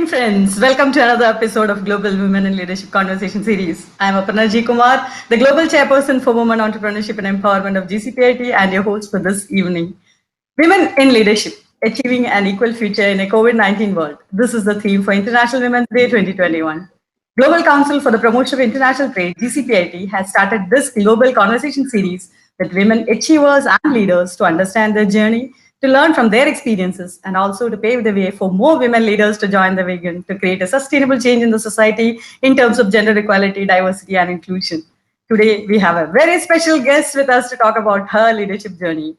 friends. Welcome to another episode of Global Women in Leadership Conversation Series. I'm Aparna G. Kumar, the Global Chairperson for Women Entrepreneurship and Empowerment of GCPIT, and your host for this evening. Women in Leadership, Achieving an Equal Future in a COVID-19 World. This is the theme for International Women's Day 2021. Global Council for the Promotion of International Trade, GCPIT, has started this global conversation series with women achievers and leaders to understand their journey, to learn from their experiences, and also to pave the way for more women leaders to join the wagon to create a sustainable change in the society in terms of gender equality, diversity, and inclusion. Today, we have a very special guest with us to talk about her leadership journey.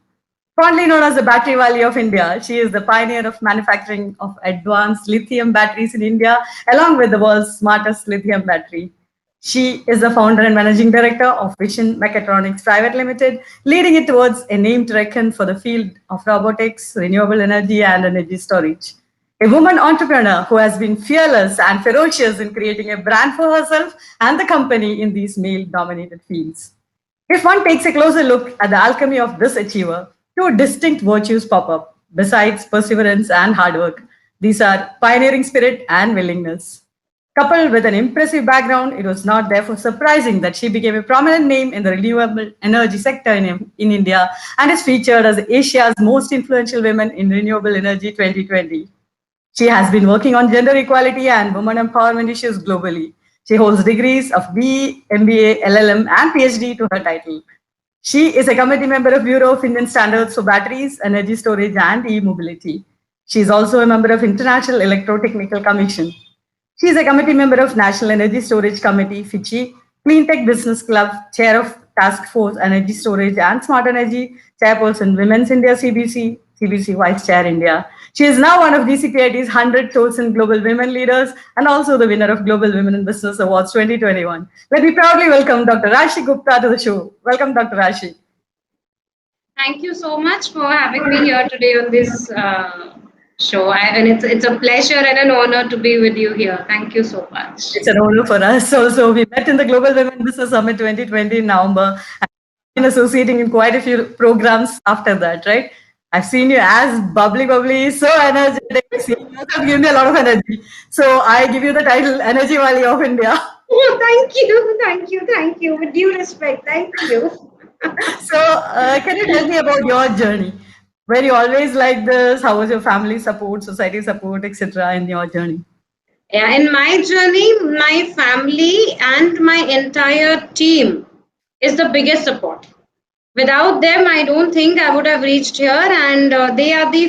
Fondly known as the Battery Valley of India, she is the pioneer of manufacturing of advanced lithium batteries in India, along with the world's smartest lithium battery. She is the founder and managing director of Vision Mechatronics Private Limited, leading it towards a name to reckon for the field of robotics, renewable energy, and energy storage. A woman entrepreneur who has been fearless and ferocious in creating a brand for herself and the company in these male-dominated fields. If one takes a closer look at the alchemy of this achiever, two distinct virtues pop up, besides perseverance and hard work. These are pioneering spirit and willingness. Coupled with an impressive background, it was not therefore surprising that she became a prominent name in the renewable energy sector in India and is featured as Asia's most influential women in renewable energy 2020. She has been working on gender equality and women empowerment issues globally. She holds degrees of BE, MBA, LLM, and PhD to her title. She is a committee member of Bureau of Indian Standards for Batteries, Energy Storage, and E-Mobility. She is also a member of International Electrotechnical Commission. She is a committee member of National Energy Storage Committee, FICCI, Clean Tech Business Club, chair of Task Force Energy Storage and Smart Energy, chairperson Women's India CBC, CBC Vice Chair India. She is now one of GCPIT's 100 chosen global women leaders and also the winner of Global Women in Business Awards 2021. Let me proudly welcome Dr. Rashi Gupta to the show. Welcome, Dr. Rashi. Thank you so much for having me here today on this show. And it's a pleasure and an honor to be with you here. Thank you so much. It's an honor for us. Also, we met in the Global Women Business Summit 2020 in November and been associating in quite a few programs after that, right? I've seen you as bubbly, so energetic. You have given me a lot of energy. So I give you the title Energy Valley of India. Thank you. With due respect, thank you. So can you tell me about your journey? Were you always like this? How was your family support, society support, etc. in your journey? Yeah, in my journey, my family and my entire team is the biggest support. Without them, I don't think I would have reached here, and they are the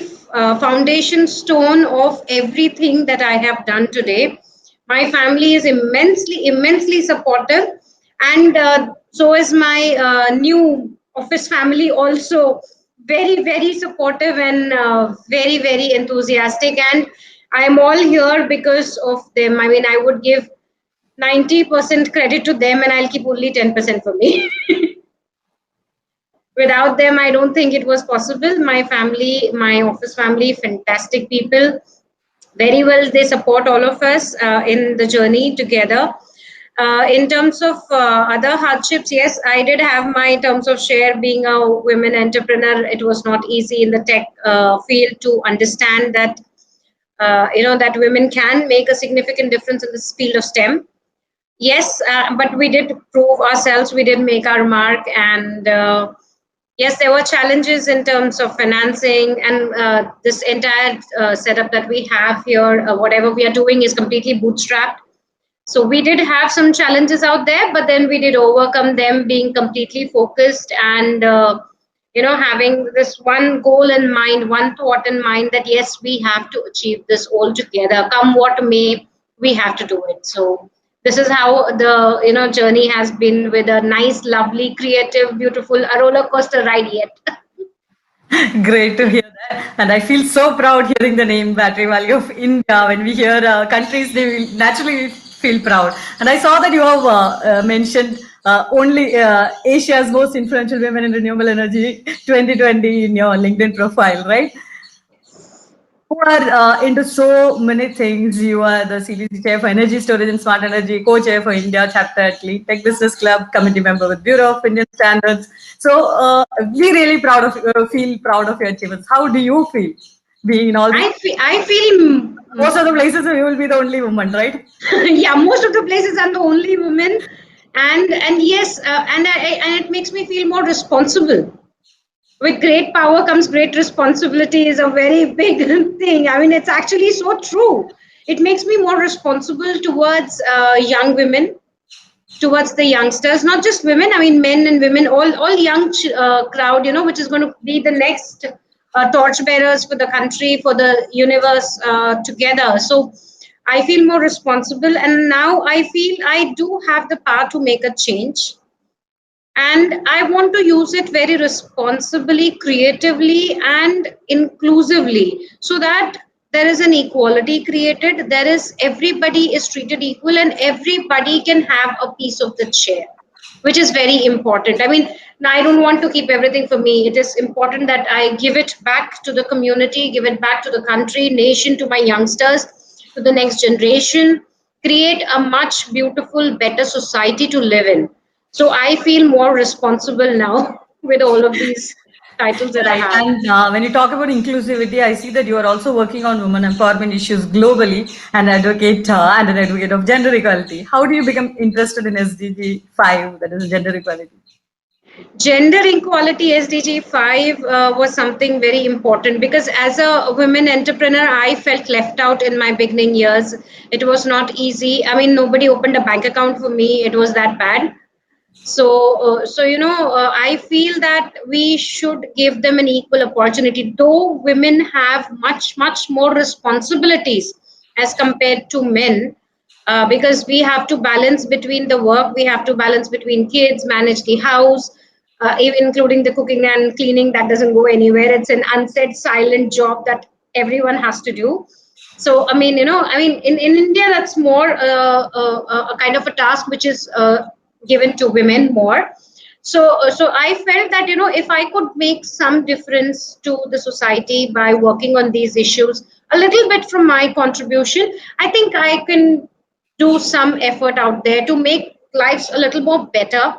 foundation stone of everything that I have done today. My family is immensely supportive, and so is my new office family also very supportive and very enthusiastic. And I am all here because of them. I mean, I would give 90% credit to them, and I'll keep only 10% for me. Without them, I don't think it was possible. My family, my office family, fantastic people. Very well, they support all of us in the journey together. In terms of other hardships, yes, I did have my terms of share. Being a women entrepreneur, it was not easy in the tech field to understand that that women can make a significant difference in this field of STEM. Yes, but we did prove ourselves. We did make our mark, and yes, there were challenges in terms of financing, and this entire setup that we have here, whatever we are doing is completely bootstrapped. So we did have some challenges out there, but then we did overcome them, being completely focused and having this one goal in mind, one thought in mind, that yes, we have to achieve this all together. Come what may, we have to do it. So this is how the journey has been, with a nice, lovely, creative, beautiful, a roller coaster ride yet. Great to hear that. And I feel so proud hearing the name Battery Valley of India. When we hear countries, they will naturally feel proud. And I saw that you have mentioned only Asia's most influential women in renewable energy 2020 in your LinkedIn profile, right? You are into so many things. You are the CBC chair for energy storage and smart energy, co-chair for India chapter at Clean Tech Business Club, committee member with Bureau of Indian Standards. So we really proud of you, feel proud of your achievements. How do you feel being in all these. I feel Most of the places you will be the only woman, right? yeah, most of the places I'm the only woman, and yes, and it makes me feel more responsible. With great power comes great responsibility is a very big thing. I mean, it's actually so true. It makes me more responsible towards young women, towards the youngsters, not just women. I mean, men and women, all young crowd, which is going to be the next torchbearers for the country, for the universe together. So I feel more responsible, and now I feel I do have the power to make a change, and I want to use it very responsibly, creatively, and inclusively, so that there is an equality created. There is everybody is treated equal, and everybody can have a piece of the chair, which is very important. I mean, I don't want to keep everything for me. It is important that I give it back to the community, give it back to the country, nation, to my youngsters, to the next generation, create a much beautiful, better society to live in. So I feel more responsible now with all of these titles that I Right. have. And when you talk about inclusivity, I see that you are also working on women empowerment issues globally and an advocate of gender equality. How do you become interested in SDG 5, that is gender equality? Gender equality SDG 5 was something very important because as a women entrepreneur, I felt left out in my beginning years. It was not easy. I mean, nobody opened a bank account for me. It was that bad. So I feel that we should give them an equal opportunity. Though women have much more responsibilities as compared to men, because we have to balance between the work, we have to balance between kids, manage the house, even including the cooking and cleaning. That doesn't go anywhere. It's an unsaid, silent job that everyone has to do. So in India, that's more a kind of a task which is given to women more. So I felt that if I could make some difference to the society by working on these issues, a little bit from my contribution, I think I can do some effort out there to make lives a little more better.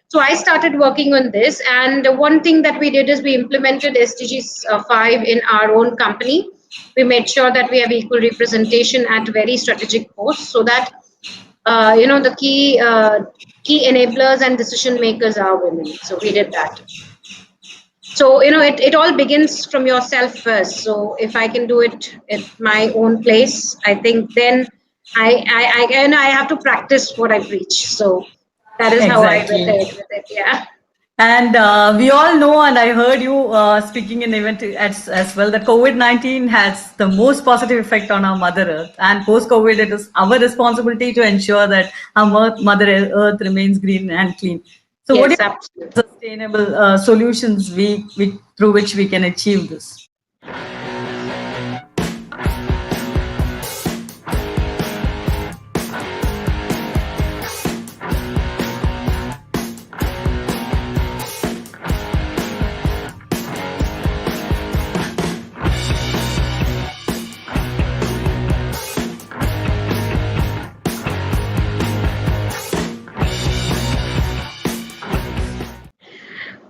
So I started working on this, and one thing that we did is we implemented SDGs 5 in our own company. We made sure that we have equal representation at very strategic posts, so that the key enablers and decision makers are women. So we did that. So it all begins from yourself first. So if I can do it at my own place, I think then I have to practice what I preach. So that is how I went Exactly. ahead with it. Yeah. And we all know, and I heard you speaking in event as well, that COVID-19 has the most positive effect on our Mother Earth. And post-COVID, it is our responsibility to ensure that our Mother Earth remains green and clean. So, what do Yes, you absolutely. think are sustainable solutions we through which we can achieve this?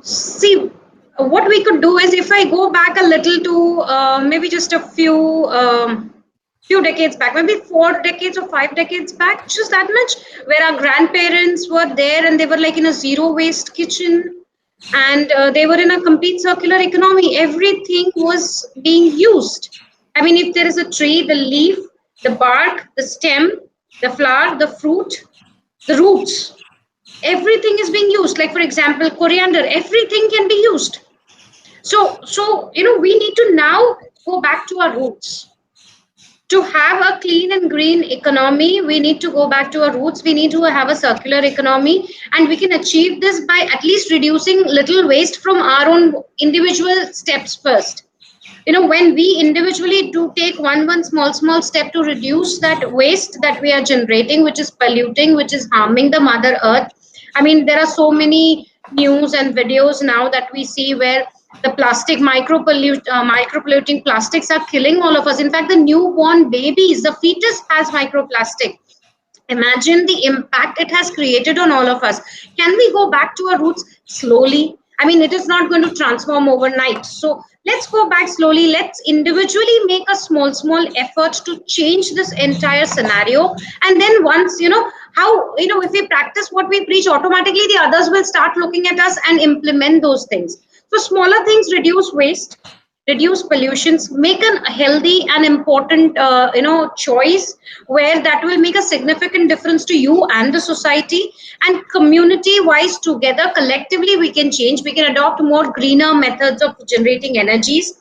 See, what we could do is if I go back a little to maybe just a few decades back, maybe 4 decades or 5 decades back, just that much, where our grandparents were there and they were like in a zero waste kitchen, and they were in a complete circular economy. Everything was being used. I mean, if there is a tree, the leaf, the bark, the stem, the flower, the fruit, the roots, everything is being used. Like for example, coriander, everything can be used. So we need to now go back to our roots. To have a clean and green economy, we need to go back to our roots. We need to have a circular economy, and we can achieve this by at least reducing little waste from our own individual steps first. When we individually do take one small step to reduce that waste that we are generating, which is polluting, which is harming the Mother Earth. I mean, there are so many news and videos now that we see where the plastic micropolluting plastics are killing all of us. In fact, the newborn babies, the fetus has microplastic. Imagine the impact it has created on all of us. Can we go back to our roots slowly? I mean, it is not going to transform overnight. So let's go back slowly. Let's individually make a small effort to change this entire scenario. And then once, how, if we practice what we preach, automatically the others will start looking at us and implement those things. So smaller things reduce waste, reduce pollutions, make a healthy and important choice where that will make a significant difference to you and the society. And community wise, together collectively, we can change. We can adopt more greener methods of generating energies.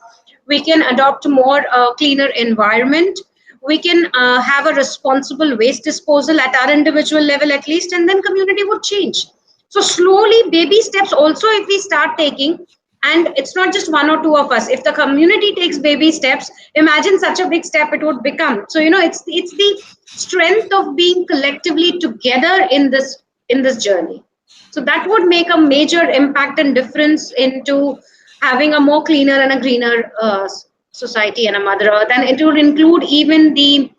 We can adopt more cleaner environment. We can have a responsible waste disposal at our individual level at least, and then community would change. So slowly, baby steps also, if we start taking, and it's not just one or two of us, if the community takes baby steps, imagine such a big step it would become. So it's the strength of being collectively together in this journey. So that would make a major impact and difference into having a more cleaner and a greener society and a mother earth. And it would include even the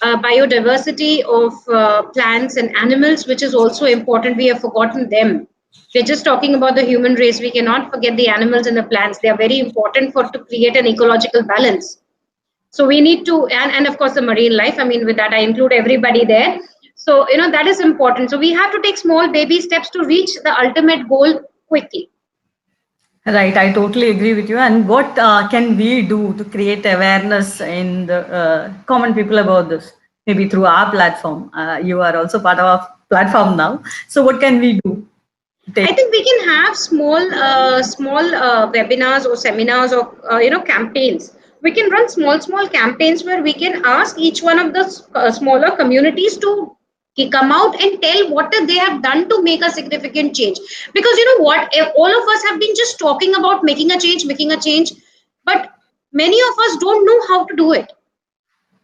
biodiversity of plants and animals, which is also important. We have forgotten them. We're just talking about the human race. We cannot forget the animals and the plants. They are very important for to create an ecological balance. So we need to, and of course the marine life. I mean, with that I include everybody there. So that is important. So we have to take small baby steps to reach the ultimate goal quickly. Right, I totally agree with you. And what can we do to create awareness in the common people about this? Maybe through our platform. You are also part of our platform now. So what can we do? I think we can have small webinars or seminars or campaigns. We can run small campaigns where we can ask each one of the smaller communities to come out and tell what they have done to make a significant change. Because you know what, all of us have been just talking about making a change, but many of us don't know how to do it.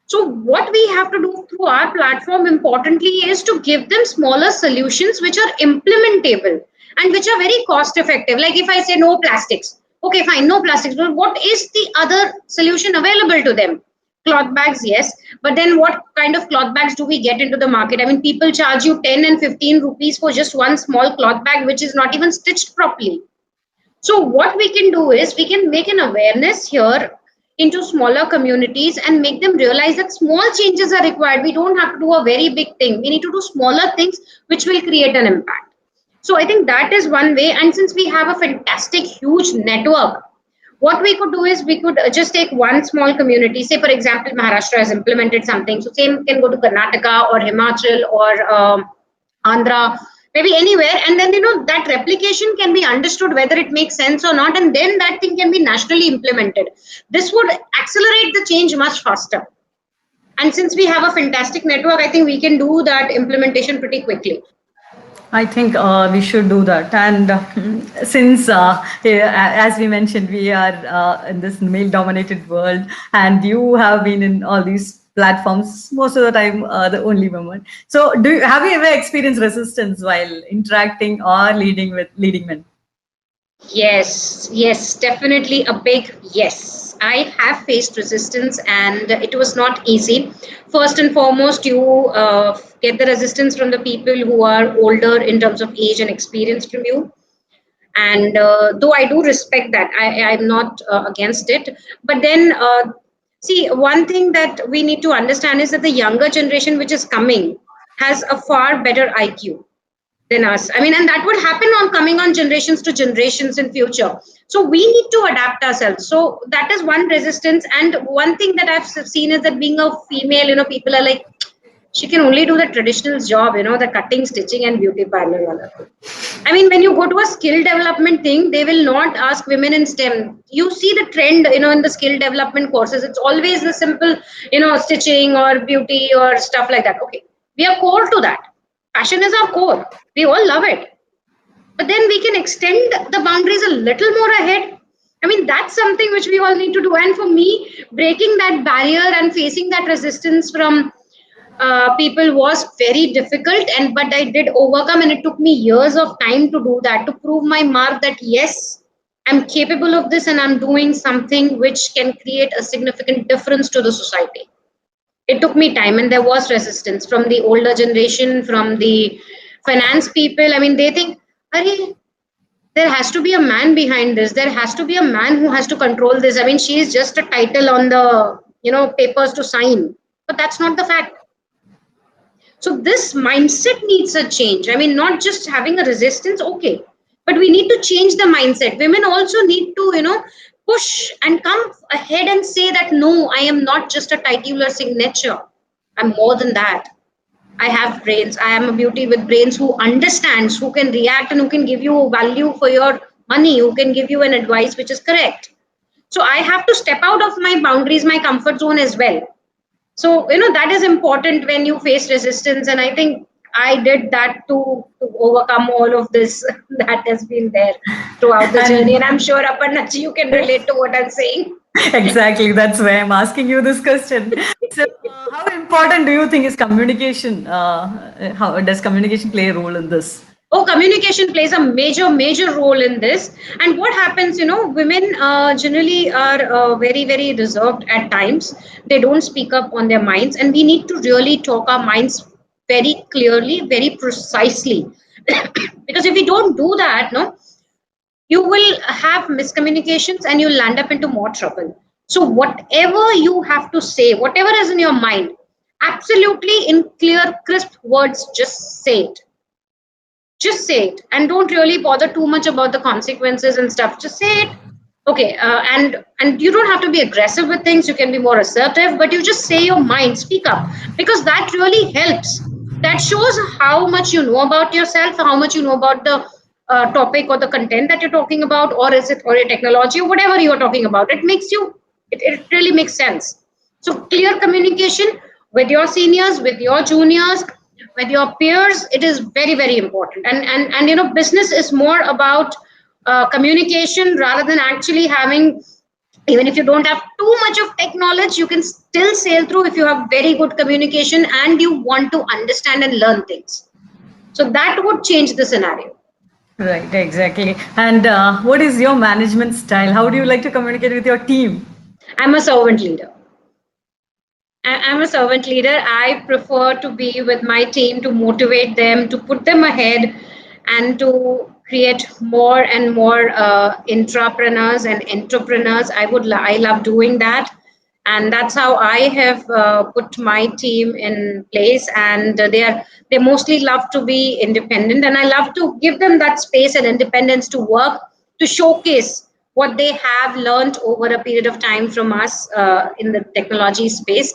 So what we have to do through our platform importantly is to give them smaller solutions which are implementable and which are very cost effective. Like if I say no plastics, okay, fine, no plastics, but what is the other solution available to them? Cloth bags, yes, but then what kind of cloth bags do we get into the market? I mean, people charge you 10 and 15 rupees for just one small cloth bag, which is not even stitched properly. So what we can do is we can make an awareness here into smaller communities and make them realize that small changes are required. We don't have to do a very big thing. We need to do smaller things which will create an impact. So I think that is one way. And since we have a fantastic, huge network, what we could do is we could just take one small community. Say, for example, Maharashtra has implemented something. So same can go to Karnataka or Himachal or Andhra, maybe anywhere, and then that replication can be understood whether it makes sense or not, and then that thing can be nationally implemented. This would accelerate the change much faster. And since we have a fantastic network, I think we can do that implementation pretty quickly. I think we should do that. And since, as we mentioned, we are in this male dominated world, and you have been in all these platforms most of the time, the only woman. So, have you ever experienced resistance while interacting or leading men? Yes, definitely a big yes. I have faced resistance and it was not easy. First and foremost, you get the resistance from the people who are older in terms of age and experience from you. And though I do respect that, I'm not against it. But then, see, one thing that we need to understand is that the younger generation which is coming has a far better IQ than us. I mean, and that would happen on coming on generations to generations in future. So we need to adapt ourselves. So that is one resistance. And one thing that I've seen is that being a female, people are like, she can only do the traditional job, the cutting, stitching, and beauty parlor. I mean, when you go to a skill development thing, they will not ask women in STEM. You see the trend, in the skill development courses. It's always the simple, stitching or beauty or stuff like that. Okay, we are core to that. Passion is our core. We all love it. But then we can extend the boundaries a little more ahead. I mean, that's something which we all need to do. And for me, breaking that barrier and facing that resistance from people was very difficult, but I did overcome, and it took me years of time to do that, to prove my mark that yes, I'm capable of this and I'm doing something which can create a significant difference to the society. It took me time, and there was resistance from the older generation, from the finance people. I mean, they think, Arey, there has to be a man behind this. There has to be a man who has to control this. I mean, she is just a title on the, papers to sign, but that's not the fact. So this mindset needs a change. I mean, not just having a resistance, okay, but we need to change the mindset. Women also need to, push and come ahead and say that no, I am not just a titular signature. I'm more than that. I have brains. I am a beauty with brains who understands, who can react, and who can give you value for your money, who can give you an advice which is correct. So I have to step out of my boundaries, my comfort zone as well. So, that is important when you face resistance. And I think I did that to overcome all of this that has been there throughout the journey. And I'm sure, Aparnaji, you can relate to what I'm saying. Exactly. That's why I'm asking you this question. So, how important do you think is communication? How does communication play a role in this? Oh, communication plays a major role in this. And what happens, women generally are very, very reserved at times. They don't speak up on their minds, and we need to really talk our minds very clearly, very precisely. Because if we don't do that, no, you will have miscommunications and you'll land up into more trouble. So whatever you have to say, whatever is in your mind, absolutely in clear, crisp words, just say it, and don't really bother too much about the consequences and stuff. Just say it. Okay. And you don't have to be aggressive with things. You can be more assertive, but you just say your mind, speak up, because that really helps. That shows how much you know about yourself, how much you know about the topic or the content that you're talking about, or is it, or your technology, or whatever you're talking about. It really makes sense. So clear communication with your seniors, with your juniors, with your peers, it is very, very important. And business is more about communication rather than actually having, even if you don't have too much of tech knowledge, you can still sail through if you have very good communication and you want to understand and learn things. So that would change the scenario. Right, exactly. And what is your management style? How do you like to communicate with your team? I'm a servant leader. I'm a servant leader. I prefer to be with my team, to motivate them, to put them ahead, and to create more and more intrapreneurs and entrepreneurs. I love doing that, and that's how I have put my team in place. And they mostly love to be independent, and I love to give them that space and independence to work, to showcase what they have learned over a period of time from us in the technology space.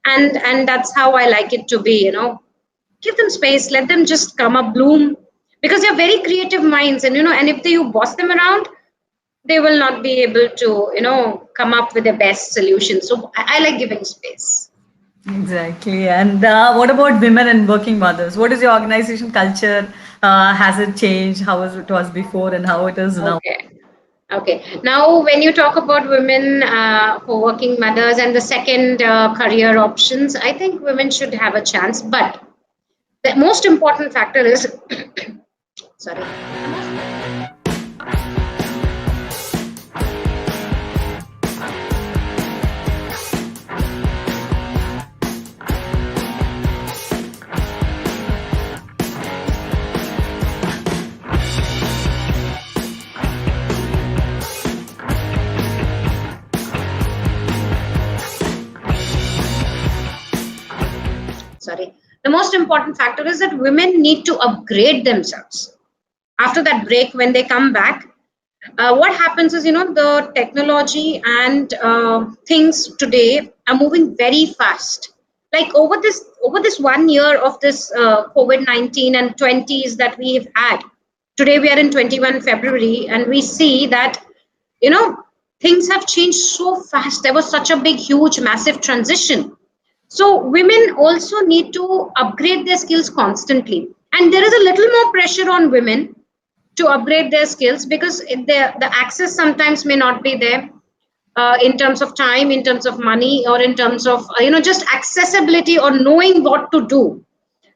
And that's how I like it to be. Give them space, let them just come up, bloom, because they're very creative minds. And if you boss them around, they will not be able to come up with the best solution. So I like giving space. Exactly. And what about women and working mothers? What is your organization culture? Has it changed? How it was before and how it is now? Okay. Okay. Now, when you talk about women for working mothers and the second career options, I think women should have a chance. But the most important factor is, sorry. Sorry. The most important factor is that women need to upgrade themselves. After that break, when they come back, what happens is, the technology and things today are moving very fast. Like over this 1 year of this COVID-19 and 20s that we've had, today we are in 21 February, and we see that you know things have changed so fast. There was such a big, huge, massive transition. So women also need to upgrade their skills constantly. And there is a little more pressure on women to upgrade their skills, because the access sometimes may not be there in terms of time, in terms of money, or in terms of, just accessibility or knowing what to do.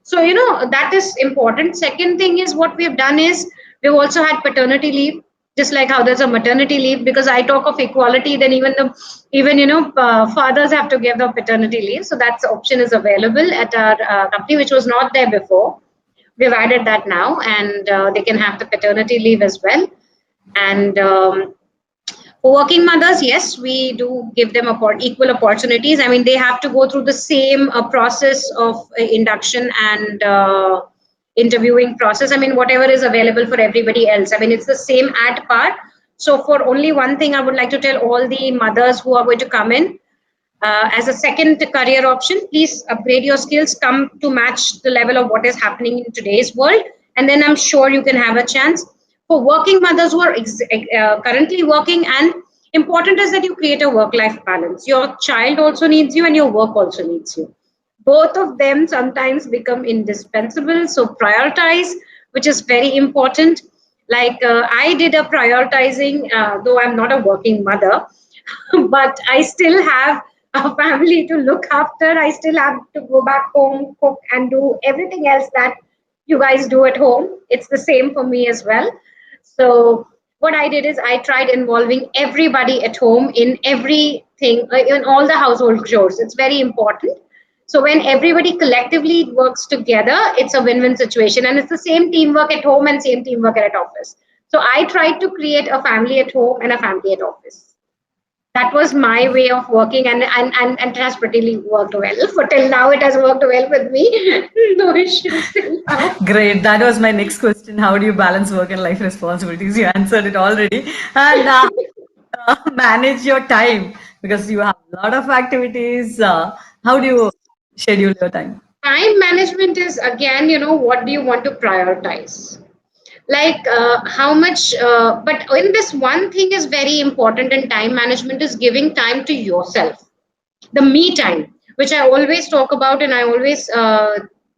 So, that is important. Second thing is, what we have done is we've also had paternity leave, just like how there's a maternity leave. Because I talk of equality, then fathers have to give the paternity leave. So that option is available at our company, which was not there before. We've added that now, and they can have the paternity leave as well. And for working mothers, yes, we do give them equal opportunities. I mean, they have to go through the same process of induction and interviewing process. I mean, whatever is available for everybody else. I mean, it's the same at par. So, for only one thing, I would like to tell all the mothers who are going to come in, as a second career option, please upgrade your skills, come to match the level of what is happening in today's world, and then I'm sure you can have a chance. For working mothers who are currently working, and important is that you create a work life balance. Your child also needs you, and your work also needs you. Both of them sometimes become indispensable, so prioritize, which is very important. Like I did a prioritizing, though I'm not a working mother, but I still have a family to look after. I still have to go back home, cook, and do everything else that you guys do at home. It's the same for me as well. So, what I did is I tried involving everybody at home in everything, in all the household chores. It's very important. So, when everybody collectively works together, it's a win win situation. And it's the same teamwork at home and same teamwork at office. So, I tried to create a family at home and a family at office. That was my way of working, and it has pretty worked well. For till now, it has worked well with me. No issues till now. Great. That was my next question. How do you balance work and life responsibilities? You answered it already. And manage your time because you have a lot of activities. How do you schedule your time? Time management is, again, what do you want to prioritize? Like how much, but in this, one thing is very important in time management is giving time to yourself, the me time, which I always talk about, and I always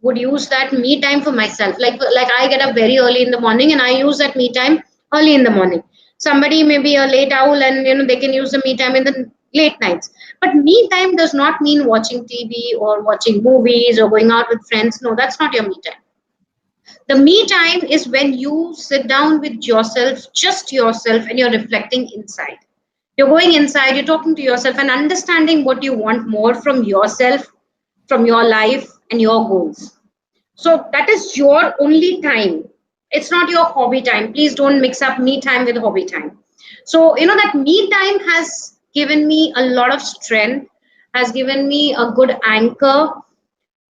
would use that me time for myself. Like I get up very early in the morning, and I use that me time early in the morning. Somebody may be a late owl, and they can use the me time in the late nights. But me time does not mean watching TV or watching movies or going out with friends. No, that's not your me time. The me time is when you sit down with yourself, just yourself, and you're reflecting inside. You're going inside, you're talking to yourself and understanding what you want more from yourself, from your life, and your goals. So that is your only time. It's not your hobby time. Please don't mix up me time with hobby time. So, that me time has given me a lot of strength, has given me a good anchor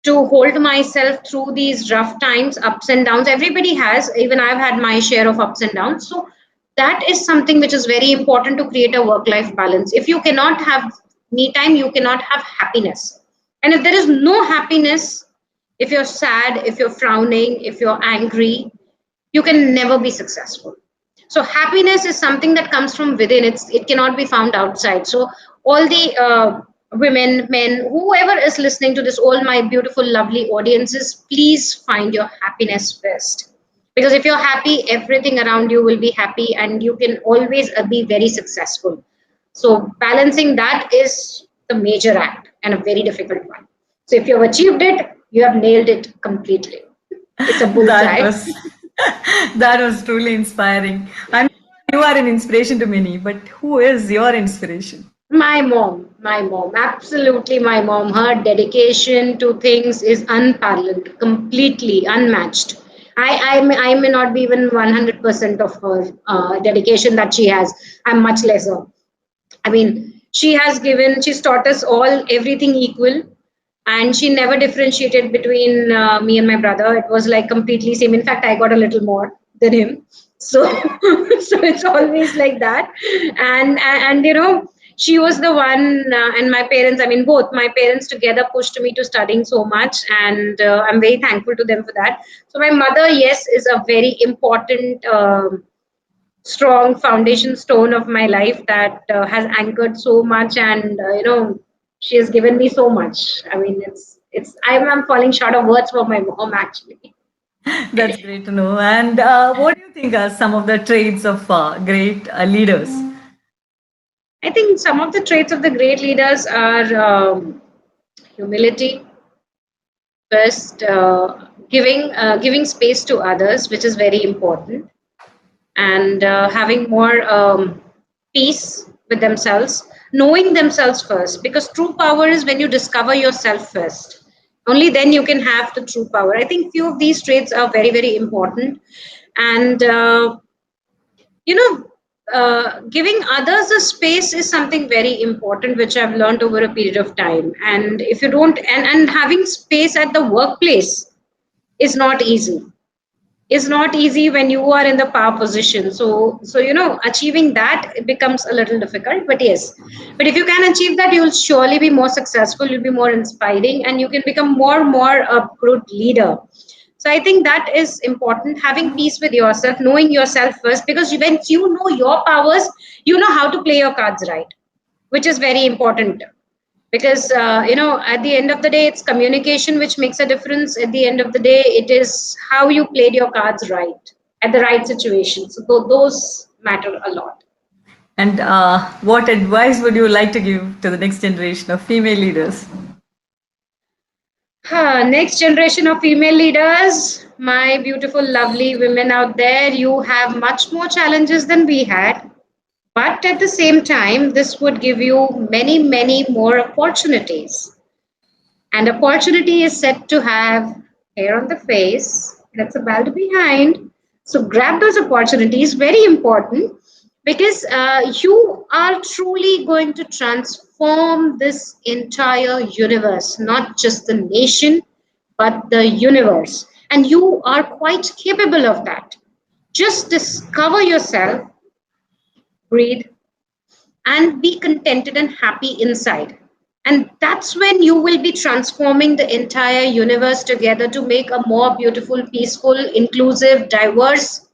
to hold myself through these rough times, ups and downs. Everybody has, even I've had my share of ups and downs. So that is something which is very important to create a work life balance. If you cannot have me time, you cannot have happiness. And if there is no happiness, if you're sad, if you're frowning, if you're angry, you can never be successful. So happiness is something that comes from within. It cannot be found outside. So all the women, men, whoever is listening to this, all my beautiful lovely audiences, please find your happiness first, because if you're happy, everything around you will be happy, and you can always be very successful. So balancing that is the major act, and a very difficult one. So if you've achieved it, you have nailed it completely. It's a That bullseye. was that was truly inspiring. I'm sure you are an inspiration to many, but who is your inspiration? My mom, absolutely my mom. Her dedication to things is unparalleled, completely unmatched. I may not be even 100% of her dedication that she has. I'm much lesser. I mean, she's taught us all everything equal, and she never differentiated between me and my brother. It was like completely same. In fact, I got a little more than him. So, so it's always like that. And she was the one, and my parents. I mean, both my parents together pushed me to studying so much, and I'm very thankful to them for that. So my mother, yes, is a very important. Strong foundation stone of my life that has anchored so much, and she has given me so much. I mean, I'm falling short of words for my mom, actually. That's great to know. And what do you think are some of the traits of great leaders? I think some of the traits of the great leaders are humility first, giving space to others, which is very important, and having more peace with themselves, knowing themselves first, because true power is when you discover yourself first. Only then you can have the true power. I think few of these traits are very, very important. And giving others a space is something very important, which I've learned over a period of time. And if you don't, and having space at the workplace is not easy. Is not easy when you are in the power position. So achieving that, it becomes a little difficult. But yes, but if you can achieve that, you'll surely be more successful. You'll be more inspiring, and you can become more a good leader. So I think that is important, having peace with yourself, knowing yourself first, because when you know your powers, you know how to play your cards right, which is very important. Because at the end of the day, it's communication which makes a difference. At the end of the day, it is how you played your cards right at the right situation. So those matter a lot. And what advice would you like to give to the next generation of female leaders? Next generation of female leaders, my beautiful, lovely women out there, you have much more challenges than we had. But at the same time, this would give you many, many more opportunities. And opportunity is said to have hair on the face, that's a belt behind. So grab those opportunities, very important, because you are truly going to transform this entire universe, not just the nation, but the universe. And you are quite capable of that. Just discover yourself, breathe, and be contented and happy inside. And that's when you will be transforming the entire universe together to make a more beautiful, peaceful, inclusive, diverse,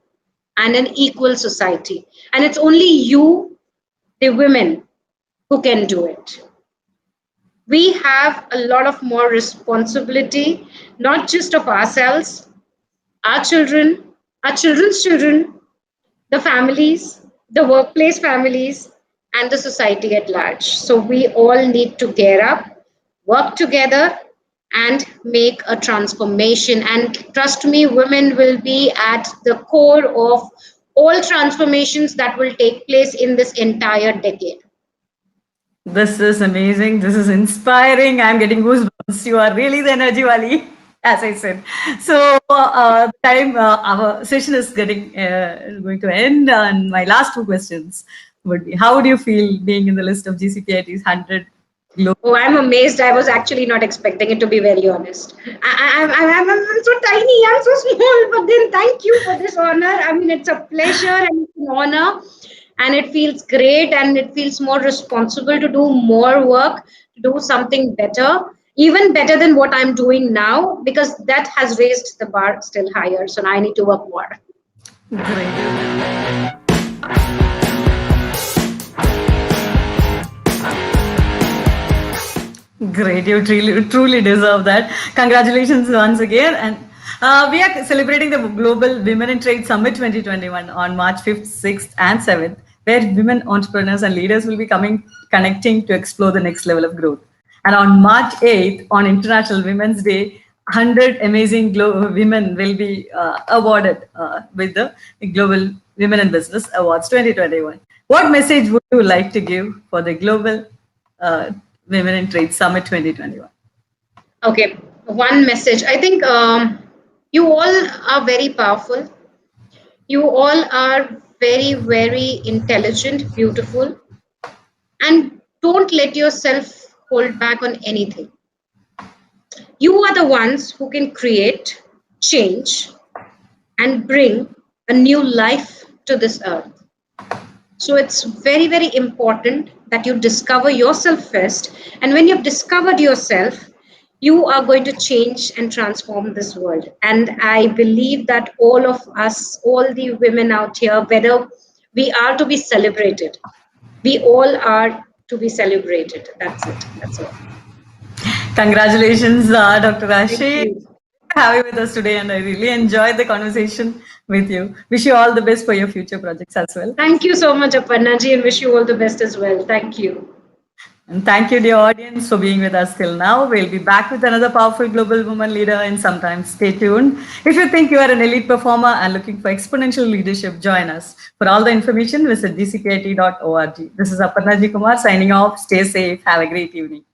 and an equal society. And it's only you, the women, who can do it. We have a lot of more responsibility, not just of ourselves, our children, our children's children, the families, the workplace families, and the society at large. So we all need to gear up, work together, and make a transformation. And trust me, women will be at the core of all transformations that will take place in this entire decade. This is amazing. This is inspiring. I'm getting goosebumps. You are really the energy wali, as I said. So, our session is going to end. And my last two questions would be: how do you feel being in the list of GCPIT's 100 global? Oh, I'm amazed. I was actually not expecting it, to be very honest. I'm so tiny, I'm so small, but then thank you for this honor. I mean, it's a pleasure and it's an honor, and it feels great, and it feels more responsible to do more work, to do something better, even better than what I'm doing now, because that has raised the bar still higher. So now I need to work more. Great. Great, you truly deserve that. Congratulations once again. And we are celebrating the Global Women in Trade Summit 2021 on March 5th, 6th, and 7th, where women entrepreneurs and leaders will be connecting to explore the next level of growth. And on March 8th, on International Women's Day, 100 amazing women will be awarded with the Global Women in Business Awards 2021. What message would you like to give for the Global Women in Trade Summit 2021? Okay, one message. I think you all are very powerful. You all are very, very intelligent, beautiful, and don't let yourself hold back on anything. You are the ones who can create change and bring a new life to this earth. So it's very, very important that you discover yourself first. And when you've discovered yourself, you are going to change and transform this world. And I believe that all of us, all the women out here, whether we are to be celebrated, we all are to be celebrated. That's it. That's all. Congratulations, Dr. Rashi. Having with us today, and I really enjoyed the conversation with you. Wish you all the best for your future projects as well. Thank you so much, Aparnaji, and wish you all the best as well. Thank you. And thank you, dear audience, for being with us till now. We'll be back with another powerful global woman leader in some time. Stay tuned. If you think you are an elite performer and looking for exponential leadership, join us. For all the information, visit gcpit.org. This is Aparnaji Kumar signing off. Stay safe. Have a great evening.